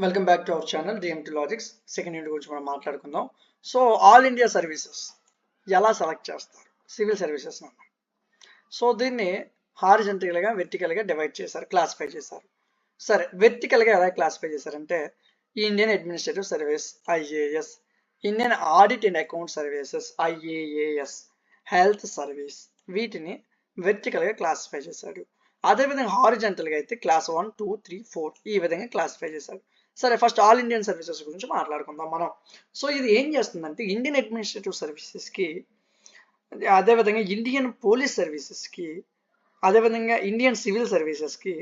Welcome back to our channel DMT logics. Second unit గురించి మనం మాట్లాడుకుందాం. సో ఆల్ ఇండియా సర్వీసెస్ ఎలా select చేస్తారు? సివిల్ సర్వీసెస్ అన్నాం. సో దీన్ని హారిజంటల్గా వెర్టికల్గా డివైడ్ చేశారు, క్లాసిఫై చేశారు. సరే, వెర్టికల్గా ఎలా క్లాసిఫై చేశారంటే Indian administrative service IAS, Indian audit and account services IAAS, health service, వీటిని వెర్టికల్గా క్లాసిఫై చేశాడు. అదేవిధంగా హారిజంటల్గా అయితే క్లాస్ 1, 2, 3, 4 ఈ విధంగా క్లాసిఫై చేశాడు. సరే, ఫస్ట్ ఆల్ ఇండియన్ సర్వీసెస్ గురించి మాట్లాడుకుందాం మనం. సో ఇది ఏం చేస్తుందంటే ఇండియన్ అడ్మినిస్ట్రేటివ్ సర్వీసెస్కి, అదేవిధంగా ఇండియన్ పోలీస్ సర్వీసెస్కి, అదేవిధంగా ఇండియన్ సివిల్ సర్వీసెస్కి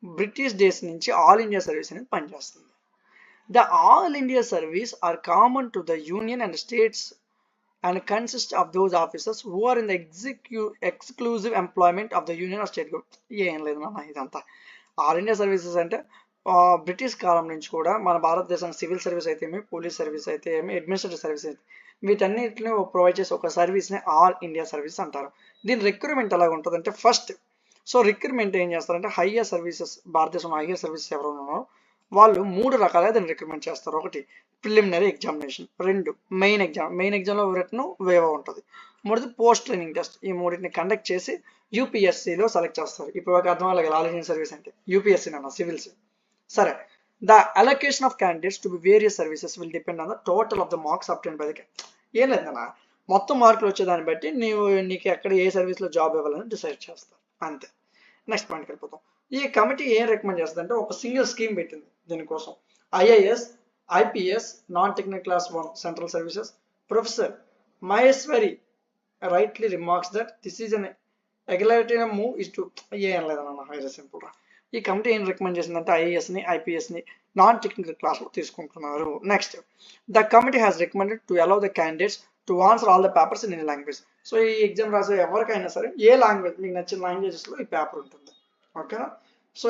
బ్రిటిష్ డేస్ నుంచి ఆల్ ఇండియా సర్వీస్ అనేది పనిచేస్తుంది. The all India service are common to the union and states and consist of those officers who are in the exclusive employment of the union or state government. ఏం లేదు నాన్న, ఇదంతా all India services అంటే British కాలం నుంచి కూడా మన భారతదేశం civil service అయితే ఏమి, పోలీస్ సర్వీస్ అయితే ఏమి, అడ్మినిస్ట్రేటివ్ సర్వీస్ అయితే వీటన్నిటిని ప్రొవైడ్ చేసే ఒక సర్వీస్ని ఆల్ ఇండియా సర్వీస్ అంటారు. దీని రిక్రూట్మెంట్ ఎలాగ ఉంటుంది అంటే ఫస్ట్ రిక్రూట్మెంట్ ఏం చేస్తారంటే హయ్యర్ సర్వీసెస్, భారతదేశం హయ్యర్ సర్వీసెస్ ఎవరు ఉన్నారో వాళ్ళు 3 రకాలుగా దాన్ని రిక్రూట్మెంట్ చేస్తారు. ఒకటి ప్రిలిమినరీ ఎగ్జామినేషన్, 2 మెయిన్ ఎగ్జామ్లో రిటర్న్ వేవ ఉంటుంది, 3 పోస్ట్ ట్రైనింగ్ టెస్ట్. ఈ మూడింటిని కండక్ట్ చేసి యూపీఎస్సీలో సెలెక్ట్ చేస్తారు. ఇప్పుడు ఒక అర్థం అలాగే ఆల్ ఇండియన్ సర్వీస్ అంటే యూపీఎస్సీ అన్న సివిల్స్. సరే, the allocation of candidates to be various services will depend on the total of the marks obtained by the ఏం లేదన్నా, మొత్తం మార్కులు వచ్చేదాన్ని బట్టి నీకు ఎక్కడ ఏ సర్వీస్లో జాబ్ ఇవ్వాలని డిసైడ్ చేస్తారు, అంతే. నెక్స్ట్ పాయింట్కి వెళ్ళిపోతాం. ఈ కమిటీ ఏం రికమెండ్ చేస్తుంది అంటే ఒక సింగిల్ స్కీమ్ పెట్టింది దీనికోసం. IAS, IPS, non technical class 1 central services. Professor Maheshwari rightly remarks that this is an egalitarian move is to ఏం లేదన్న, వెరీ సింపుల్ రా. ఈ కమిటీ ఏం రికమెండ్ చేసిందంటే ఐఏఎస్ని, ఐపీఎస్ని నాన్ టెక్నికల్ క్లాస్లో తీసుకుంటున్నారు. Next, the committee has recommended to allow the candidates to answer all the papers in any language. So ఈ exam రాసే ఎవరికైనా సరే ఏ లాంగ్వేజ్ మీకు నచ్చిన లాంగ్వేజెస్లో ఈ పేపర్ ఉంటుంది, ఓకేనా. So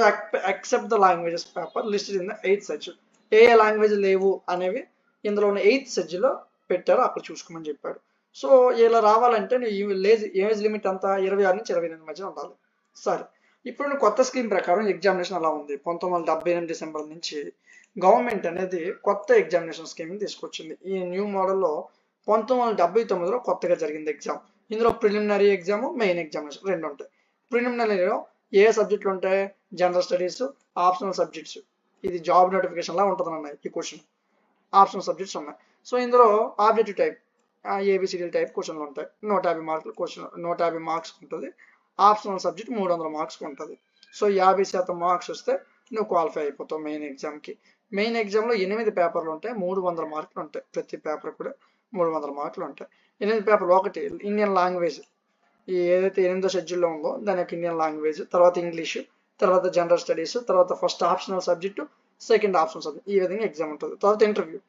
accept the languages paper listed in the 8th schedule. A language లేవు అనేవి ఇందులో ఉన్న 8th షెడ్యూల్లో పెట్టారు, అక్కడ చూసుకోమని చెప్పాడు. సో ఇలా రావాలంటే ఏజ్ లిమిట్ అంతా 26 నుంచి 28 మధ్య ఉండాలి. సరే, ఇప్పుడు కొత్త స్కీమ్ ప్రకారం ఎగ్జామినేషన్ అలా ఉంది. 1978 డిసెంబర్ నుంచి గవర్నమెంట్ అనేది కొత్త ఎగ్జామినేషన్ స్కీమ్ తీసుకొచ్చింది. ఈ న్యూ మోడల్లో 1979లో కొత్తగా జరిగింది ఎగ్జామ్. ఇందులో ప్రిలిమినరీ ఎగ్జామ్, మెయిన్ ఎగ్జామినేషన్ 2 ఉంటాయి. ప్రిలిమినరీలో ఏ సబ్జెక్టులు ఉంటాయి? General studies, optional subjects. ఇది జాబ్ నోటిఫికేషన్ లా ఉంటుంది అన్న ఈ క్వశ్చన్. ఆప్షనల్ సబ్జెక్ట్స్ ఉన్నాయి. సో ఇందులో ఆబ్జెక్టివ్ టైప్ ఏబిసిడి టైప్ క్వశ్చన్లు ఉంటాయి. 150 మార్కులు క్వశ్చన్, 150 మార్క్స్ ఉంటుంది. ఆప్షనల్ సబ్జెక్ట్ 300 మార్క్స్ ఉంటుంది. సో 50% మార్క్స్ వస్తే నువ్వు క్వాలిఫై అయిపోతావు మెయిన్ ఎగ్జామ్కి. మెయిన్ ఎగ్జామ్లో 8 పేపర్లు ఉంటాయి, 300 మార్కులు ఉంటాయి. ప్రతి పేపర్ కూడా 300 మార్కులు ఉంటాయి. 8 పేపర్లు. ఒకటి ఇండియన్ లాంగ్వేజ్, ఈ ఏదైతే 8వ షెడ్యూల్లో ఉందో దాని యొక్క ఇండియన్ లాంగ్వేజ్, తర్వాత ఇంగ్లీషు, తర్వాత జనరల్ స్టడీస్, తర్వాత first optional subject, second optional subject, ఈ విధంగా ఎగ్జామ్ ఉంటుంది. తర్వాత ఇంటర్వ్యూ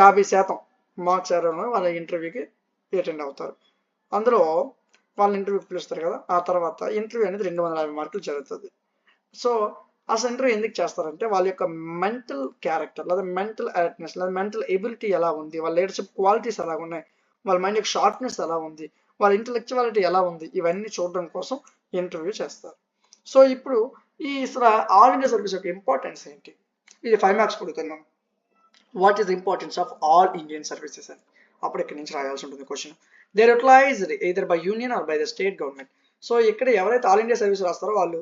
50% మార్క్స్ ఎవరైనా వాళ్ళ ఇంటర్వ్యూకి అటెండ్ అవుతారు. అందులో వాళ్ళ ఇంటర్వ్యూ పిలుస్తారు కదా, ఆ తర్వాత ఇంటర్వ్యూ అనేది 250 మార్కులు జరుగుతుంది. సో అసలు ఇంటర్వ్యూ ఎందుకు చేస్తారంటే వాళ్ళ యొక్క మెంటల్ క్యారెక్టర్ లేదా మెంటల్ అలర్ట్నెస్ లేదా మెంటల్ ఎబిలిటీ ఎలా ఉంది, వాళ్ళ లీడర్షిప్ క్వాలిటీస్ ఎలా ఉన్నాయి, వాళ్ళ మైండ్ యొక్క షార్ప్నెస్ ఎలా ఉంది, వాళ్ళ ఇంటలెక్చువాలిటీ ఎలా ఉంది, ఇవన్నీ చూడడం కోసం ఇంటర్వ్యూ చేస్తారు. సో ఇప్పుడు ఈ ఆల్ ఇండియా సర్వీస్ యొక్క ఇంపార్టెన్స్ ఏంటి? ఇది 5 మార్క్స్ కొడుతున్నాం. What is the importance of all Indian services అని అప్పుడు ఇక్కడి నుంచి రాయాల్సి ఉంటుంది question. They're utilized either by union or by the state government. So ఇక్కడ ఎవరైతే ఆల్ ఇండియా సర్వీస్ రాస్తారో వాళ్ళు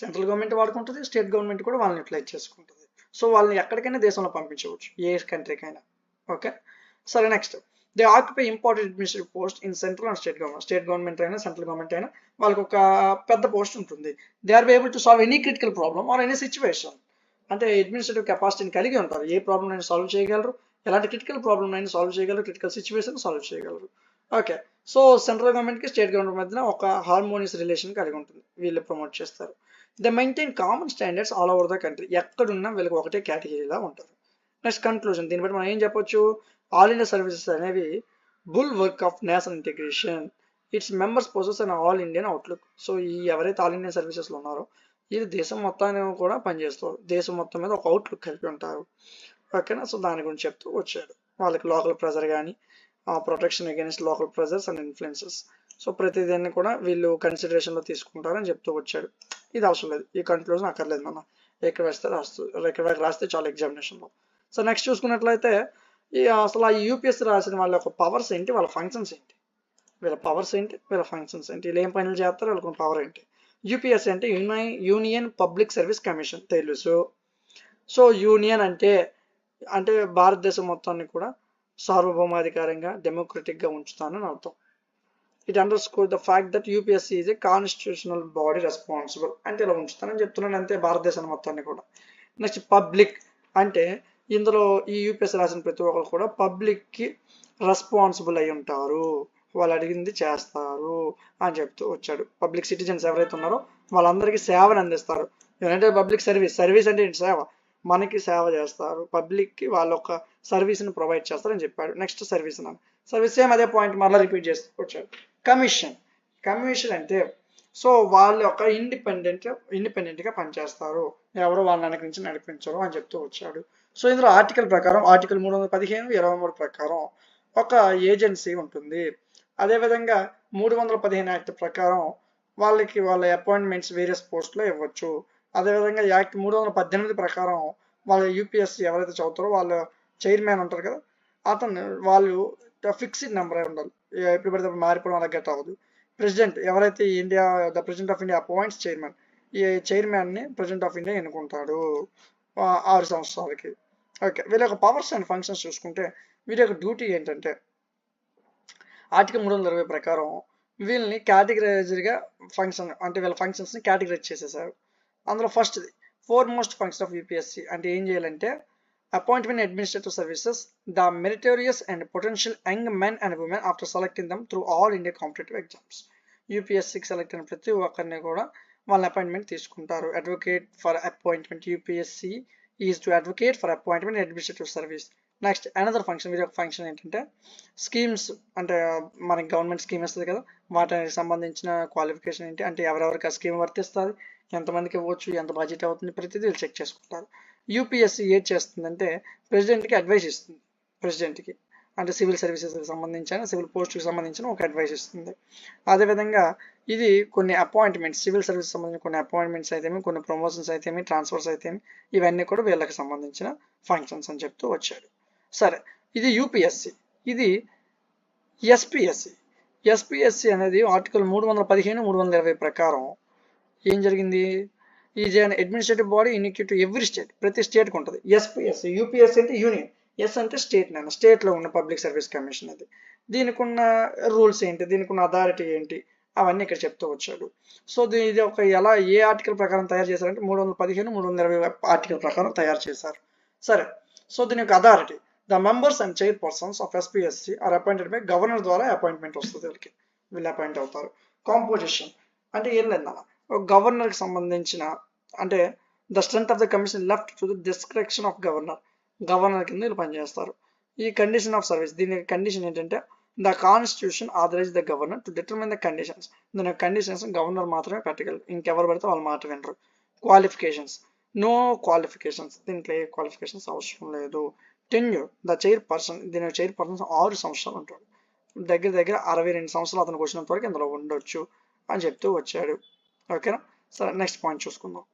సెంట్రల్ గవర్నమెంట్ వాడుకుంటుంది, స్టేట్ గవర్నమెంట్ కూడా వాళ్ళని యూటిలైజ్ చేసుకుంటుంది. సో వాళ్ళని ఎక్కడికైనా దేశంలో పంపించవచ్చు, ఏ కంట్రీకైనా, ఓకే. సరే, next, they occupy important administrative post in central and state government. State government అయినా సెంట్రల్ గవర్నమెంట్ అయినా వాళ్ళకి ఒక పెద్ద పోస్ట్ ఉంటుంది. They are able to solve any critical problem or any situation. అంటే అడ్మినిస్ట్రేటివ్ కెపాసిటీని కలిగి ఉంటారు. ఏ ప్రాబ్లం అయినా సాల్వ్ చేయగలరు, ఎలాంటి క్రిటికల్ ప్రాబ్లం అయినా సాల్వ్ చేయగలరు, క్రిటికల్ సిచ్యువేషన్ సాల్వ్ చేయగలరు, ఓకే. సో సెంట్రల్ గవర్నమెంట్కి స్టేట్ గవర్నమెంట్ మధ్యన ఒక హార్మోనియస్ రిలేషన్ కలిగి ఉంటుంది. వీళ్ళు ప్రమోట్ చేస్తారు. They maintain common standards all over the country. ఎక్కడున్నా వీళ్ళకి ఒకటే కేటగిరీలా ఉంటారు. Next, conclusion. దీన్ని బట్టి మనం ఏం చెప్పొచ్చు? ఆల్ ఇండియా సర్వీసెస్ అనేవి bull work of national integration. Its members possess and all Indian outlook. So ఈ ఎవరైతే ఆల్ ఇండియన్ సర్వీసెస్లో ఉన్నారో ఇది దేశం మొత్తాన్ని కూడా పనిచేస్తారు, దేశం మొత్తం మీద ఒక అవుట్లుక్ కలిపి ఉంటారు, ఓకేనా. సో దాని గురించి చెప్తూ వచ్చాడు. వాళ్ళకి లోకల్ ప్రెజర్ కానీ protection against local pressures and influences. So ప్రతిదాన్ని కూడా వీళ్ళు కన్సిడరేషన్లో తీసుకుంటారని చెప్తూ వచ్చాడు. ఇది అవసరం లేదు, ఈ కన్క్లూజన్ అక్కర్లేదు మన. ఇక్కడ రాస్తే చాలు ఎగ్జామినేషన్లో. సో నెక్స్ట్ చూసుకున్నట్లయితే అసలు ఆ యూపీఎస్సీ రాసిన వాళ్ళ యొక్క పవర్స్ ఏంటి, వాళ్ళ ఫంక్షన్స్ ఏంటి, వీళ్ళ పవర్స్ ఏంటి, వీళ్ళ ఫంక్షన్స్ ఏంటి, వీళ్ళు ఏం పనులు చేస్తారు, వీళ్ళకి పవర్ ఏంటి. యూపీఎస్సీ అంటే యూనియన్ పబ్లిక్ సర్వీస్ కమిషన్ తెలుసు. సో యూనియన్ అంటే భారతదేశం మొత్తాన్ని కూడా సార్వభౌమాధికారంగా డెమోక్రటిక్గా ఉంచుతానని అర్థం. It underscore the fact that UPSC is a constitutional body responsible అంటే ఇలా ఉంచుతానని చెప్తున్నాను అంతే, భారతదేశం మొత్తాన్ని కూడా. నెక్స్ట్ పబ్లిక్ అంటే ఇందులో ఈ యూపీఎస్సీ రాసిన ప్రతి ఒక్కరు కూడా పబ్లిక్కి రెస్పాన్సిబుల్ అయి ఉంటారు, వాళ్ళు అడిగింది చేస్తారు అని చెప్తూ వచ్చాడు. పబ్లిక్ సిటిజన్స్ ఎవరైతే ఉన్నారో వాళ్ళందరికీ సేవను అందిస్తారు. ఏంటంటే పబ్లిక్ సర్వీస్ అంటే ఏంటి, సేవ, మనకి సేవ చేస్తారు, పబ్లిక్కి వాళ్ళ ఒక సర్వీస్ని ప్రొవైడ్ చేస్తారని చెప్పాడు. నెక్స్ట్ సర్వీస్ సేమ్ అదే పాయింట్ మళ్ళీ రిపీట్ చేస్తూ వచ్చాడు. కమిషన్ అంటే సో వాళ్ళు ఒక ఇండిపెండెంట్గా పనిచేస్తారు, ఎవరు వాళ్ళ వెనక నుంచి నడిపించరు అని చెప్తూ వచ్చాడు. సో ఇందులో ఆర్టికల్ 315, 23 ప్రకారం ఒక ఏజెన్సీ ఉంటుంది. అదేవిధంగా 315 యాక్ట్ ప్రకారం వాళ్ళ అపాయింట్మెంట్స్ వేరియస్ పోస్టులో ఇవ్వచ్చు. అదేవిధంగా యాక్ట్ 318 ప్రకారం వాళ్ళ యూపీఎస్సీ ఎవరైతే చదువుతారో వాళ్ళ చైర్మన్ ఉంటారు కదా, వాళ్ళు ఫిక్స్డ్ నెంబర్ అయి ఉండాలి, ఎప్పుడు పడితే మారిపోవడం అలా గట్ అవ్వదు. ప్రెసిడెంట్ ఎవరైతే the president of India appoints chairman, ఈ చైర్మన్ని ప్రెసిడెంట్ ఆఫ్ ఇండియా ఎన్నుకుంటాడు 6 సంవత్సరాలకి. ఓకే, వీళ్ళ యొక్క పవర్స్ అండ్ ఫంక్షన్స్ చూసుకుంటే వీరి యొక్క డ్యూటీ ఏంటంటే ఆర్టికల్ 320 ప్రకారం వీళ్ళని కేటగిరైజ్డ్గా వీళ్ళ ఫంక్షన్స్ని కేటగిరైజ్ చేసేసారు. అందులో ఫస్ట్ది ఫోర్మోస్ట్ ఫంక్షన్ ఆఫ్ యూపీఎస్సీ అంటే ఏం చేయాలంటే appointment administrative services the meritorious and potential young men and women after selecting them through all India competitive exams. యూపీఎస్సీకి సెలెక్ట్ అయిన ప్రతి ఒక్కరిని కూడా వాళ్ళ అపాయింట్మెంట్ తీసుకుంటారు. Advocate for appointment UPSC is to advocate for appointment administrative service. Next another function, వీరి యొక్క function ఏంటంటే స్కీమ్స్ అంటే మనకి గవర్నమెంట్ స్కీమ్ వస్తుంది కదా, వాటికి సంబంధించిన క్వాలిఫికేషన్ ఏంటి, అంటే ఎవరెవరికి ఆ స్కీమ్ వర్తిస్తుంది, ఎంతమందికి ఇవ్వచ్చు, ఎంత బడ్జెట్ అవుతుంది, ప్రతిదీ వీళ్ళు చెక్ చేసుకుంటారు. యూపీఎస్సీ ఏం చేస్తుందంటే ప్రెసిడెంట్కి అడ్వైస్ ఇస్తుంది. ప్రెసిడెంట్కి అంటే సివిల్ సర్వీసెస్కి సంబంధించిన సివిల్ పోస్ట్కి సంబంధించిన ఒక అడ్వైస్ ఇస్తుంది. అదేవిధంగా ఇది కొన్ని అపాయింట్మెంట్స్, సివిల్ సర్వీస్ సంబంధించిన కొన్ని అపాయింట్మెంట్స్ అయితేమి, కొన్ని ప్రమోషన్స్ అయితేమి, ట్రాన్స్ఫర్స్ అయితేమి, ఇవన్నీ కూడా వీళ్ళకి సంబంధించిన ఫంక్షన్స్ అని చెప్తూ వచ్చాడు. సరే, ఇది యూపీఎస్సీ. ఇది ఎస్పీఎస్సీ అనేది ఆర్టికల్ 315, 320 ప్రకారం ఏం జరిగింది, is an administrative body unique to every state, ప్రతి స్టేట్కి ఉంటుంది ఎస్పీఎస్సీ. యూపీఎస్సీ అంటే యూనియన్, ఎస్ అంటే స్టేట్లో ఉన్న పబ్లిక్ సర్వీస్ కమిషన్. అది దీనికి ఉన్న రూల్స్ ఏంటి, దీనికి ఉన్న అథారిటీ ఏంటి, అవన్నీ ఇక్కడ చెప్తూ వచ్చాడు. సో ఇది ఏ ఆర్టికల్ ప్రకారం తయారు చేశారంటే 315, 320 ఆర్టికల్ ప్రకారం తయారు చేశారు. సరే, సో దీని యొక్క authority, the members and chairpersons of SPSC are appointed by governor ద్వారా అపాయింట్మెంట్ వస్తుంది, వీళ్ళు అపాయింట్ అవుతారు. కాంపోజిషన్ అంటే ఏం లేదన్న, గవర్నర్కి సంబంధించిన అంటే the strength of the commission left to the description of governor కింద వీళ్ళు పనిచేస్తారు. ఈ కండిషన్ ఆఫ్ సర్వీస్, దీని కండిషన్ ఏంటంటే the constitution authorise the governor to determine the conditions. దీని కండిషన్స్ గవర్నర్ మాత్రమే పెట్టగలరు, ఇంకెవరు పెడితే వాళ్ళ మాట వినరు. క్వాలిఫికేషన్స్, నో క్వాలిఫికేషన్స్, దీంట్లో ఏ క్వాలిఫికేషన్స్ అవసరం లేదు. టెన్యూర్, ద చైర్పర్సన్, దీని చైర్పర్సన్ 6 సంవత్సరాలు ఉంటాడు, దగ్గర 62 సంవత్సరాలు అతనికి వచ్చినంత వరకు ఇందులో ఉండొచ్చు అని చెప్తూ వచ్చాడు. ఓకేనా, సరే నెక్స్ట్ పాయింట్ చూసుకుందాం.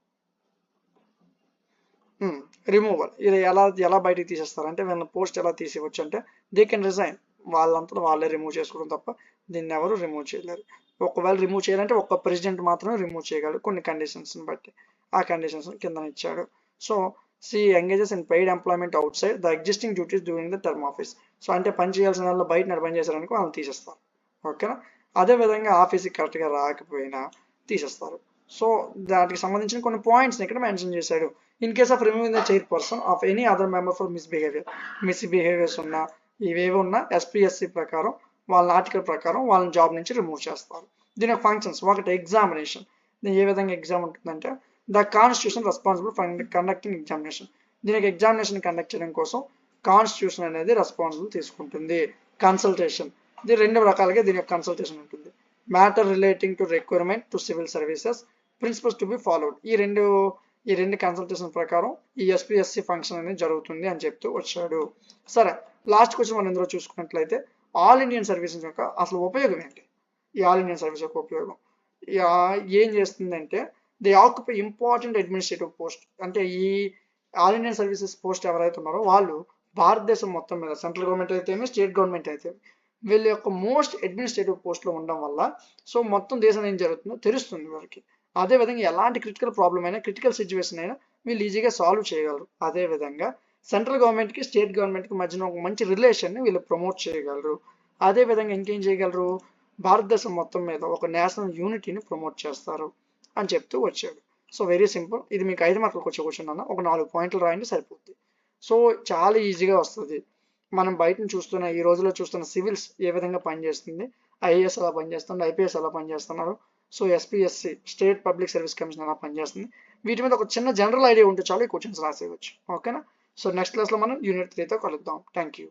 రిమూవల్, ఇది ఎలా బయటికి తీసేస్తారంటే వీళ్ళని పోస్ట్ ఎలా తీసేవచ్చు అంటే దే కెన్ రిజైన్, వాళ్ళంతా వాళ్ళే రిమూవ్ చేసుకోవడం తప్ప దీన్ని ఎవరు రిమూవ్ చేయలేరు. ఒకవేళ రిమూవ్ చేయాలంటే ఒక ప్రెసిడెంట్ మాత్రమే రిమూవ్ చేయగలరు కొన్ని కండిషన్స్ని బట్టి, ఆ కండిషన్స్ కింద ఇచ్చాడు. So she engages in paid employment outside the existing duties during the term office. So అంటే పని చేయాల్సిన వాళ్ళు బయట పని చేశారనుకో వాళ్ళని తీసేస్తారు. ఓకేనా, అదేవిధంగా ఆఫీస్కి కరెక్ట్గా రాకపోయినా తీసేస్తారు. సో దానికి సంబంధించిన కొన్ని పాయింట్స్ని ఇక్కడ మెన్షన్ చేశాడు. In case of removing the chairperson of any other member for misbehaviours ఉన్నా ఇవేవి ఉన్నా ఎస్పీఎస్సీ ప్రకారం వాళ్ళ ఆర్టికల్ ప్రకారం వాళ్ళని జాబ్ నుంచి రిమూవ్ చేస్తారు. దీని యొక్క ఫంక్షన్స్, ఒకటి ఎగ్జామినేషన్. దీని ఏ విధంగా ఎగ్జామ్ ఉంటుందంటే the constitution responsible for conducting examination. దీనికి ఎగ్జామినేషన్ కండక్ట్ చేయడం కోసం కాన్స్టిట్యూషన్ అనేది రెస్పాన్సిబుల్ తీసుకుంటుంది. కన్సల్టేషన్, ఇది 2 రకాలుగా దీని యొక్క కన్సల్టేషన్ ఉంటుంది. Matter relating to requirement to civil services, principles to be followed. ఈ రెండు కన్సల్టేషన్ ప్రకారం ఈ ఎస్పీఎస్సీ ఫంక్షన్ అనేది జరుగుతుంది అని చెప్తూ వచ్చాడు. సరే, లాస్ట్ క్వశ్చన్ మనం ఇందులో చూసుకున్నట్లయితే ఆల్ ఇండియన్ సర్వీసెస్ యొక్క అసలు ఉపయోగం ఏంటి, ఈ ఆల్ ఇండియన్ సర్వీస్ యొక్క ఉపయోగం ఏం చేస్తుందంటే they occupy important administrative post. అంటే ఈ ఆల్ ఇండియన్ సర్వీసెస్ పోస్ట్ ఎవరైతే ఉన్నారో వాళ్ళు భారతదేశం మొత్తం మీద సెంట్రల్ గవర్నమెంట్ అయితే స్టేట్ గవర్నమెంట్ అయితే వీళ్ళ యొక్క మోస్ట్ అడ్మినిస్ట్రేటివ్ పోస్ట్లో ఉండడం వల్ల సో మొత్తం దేశం ఏం జరుగుతుందో తెలుస్తుంది వీళ్ళకి. అదేవిధంగా ఎలాంటి క్రిటికల్ ప్రాబ్లం అయినా క్రిటికల్ సిచ్యువేషన్ అయినా వీళ్ళు ఈజీగా సాల్వ్ చేయగలరు. అదేవిధంగా సెంట్రల్ గవర్నమెంట్కి స్టేట్ గవర్నమెంట్కి మధ్యన ఒక మంచి రిలేషన్ని వీళ్ళు ప్రమోట్ చేయగలరు. అదేవిధంగా ఇంకేం చేయగలరు, భారతదేశం మొత్తం మీద ఒక నేషనల్ యూనిటీని ప్రమోట్ చేస్తారు అని చెప్తూ వచ్చాడు. So very simple. ఇది మీకు 5 మార్కులకు వచ్చే క్వశ్చన్ అన్న, ఒక 4 పాయింట్లు రాయండి సరిపోద్ది. సో చాలా ఈజీగా వస్తుంది. మనం బయటను చూస్తున్న ఈ రోజులో చూస్తున్న సివిల్స్ ఏ విధంగా పనిచేస్తుంది, ఐఏఎస్ ఎలా పనిచేస్తుంది, ఐపీఎస్ ఎలా పనిచేస్తున్నారు, so SPSC state public service commission ఎలా పనిచేస్తుంది, వీటి మీద ఒక చిన్న జనరల్ ఐడియా ఉంటే చాలు ఈ క్వశ్చన్స్ రాసేయవచ్చు. ఓకేనా? సో నెక్స్ట్ క్లాస్లో మనం యూనిట్ 3తో కలుద్దాం. Thank you.